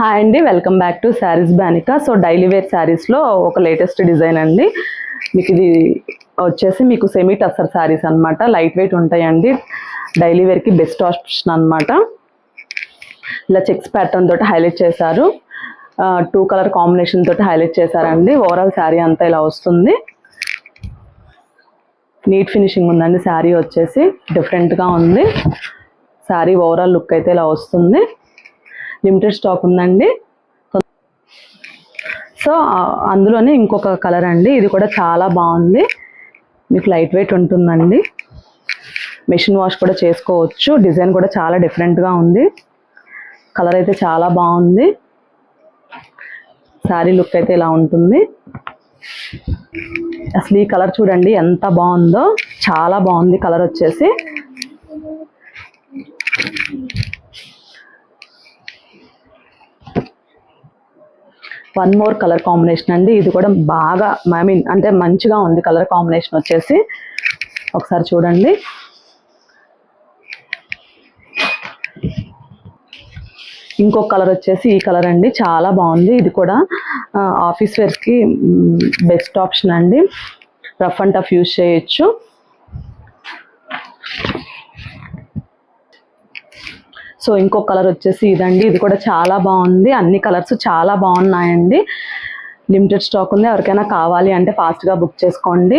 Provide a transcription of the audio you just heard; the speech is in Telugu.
హాయ్ అండి, welcome back to sarees Banika. So daily wear శారీస్లో ఒక లేటెస్ట్ డిజైన్ అండి. మీకు ఇది వచ్చేసి మీకు సెమీ టస్సర్ శారీస్ అనమాట. లైట్ వెయిట్ ఉంటాయండి, డైలీ వేర్కి బెస్ట్ ఆప్షన్ అనమాట. ఇలా చెక్స్ ప్యాటర్న్ తోటి హైలైట్ చేశారు, 2 కలర్ కాంబినేషన్ తోటి హైలైట్ చేశారండి. ఓవరాల్ శారీ అంతా ఇలా వస్తుంది. నీట్ ఫినిషింగ్ ఉందండి. శారీ వచ్చేసి డిఫరెంట్గా ఉంది. శారీ ఓవరాల్ లుక్ అయితే ఇలా వస్తుంది. లిమిటెడ్ స్టాక్ ఉందండి. సో అందులోనే ఇంకొక కలర్ అండి, ఇది కూడా చాలా బాగుంది. మీకు లైట్ వెయిట్ ఉంటుందండి, మెషిన్ వాష్ కూడా చేసుకోవచ్చు. డిజైన్ కూడా చాలా డిఫరెంట్గా ఉంది. కలర్ అయితే చాలా బాగుంది. శారీ లుక్ అయితే ఇలా ఉంటుంది. అసలు ఈ కలర్ చూడండి ఎంత బాగుందో, చాలా బాగుంది కలర్ వచ్చేసి. వన్ మోర్ కలర్ కాంబినేషన్ అండి, ఇది కూడా బాగా అంటే మంచిగా ఉంది కలర్ కాంబినేషన్ వచ్చేసి. ఒకసారి చూడండి. ఇంకొక కలర్ వచ్చేసి ఈ కలర్ అండి, చాలా బాగుంది. ఇది కూడా ఆఫీస్ వేర్స్కి బెస్ట్ ఆప్షన్ అండి. రఫ్ అండ్ టఫ్ యూజ్ చేయొచ్చు. సో ఇంకొక కలర్ వచ్చేసి ఇదండి, ఇది కూడా చాలా బాగుంది. అన్ని కలర్స్ చాలా బాగున్నాయండి. లిమిటెడ్ స్టాక్ ఉంది. ఎవరికైనా కావాలి అంటే ఫాస్ట్గా బుక్ చేసుకోండి.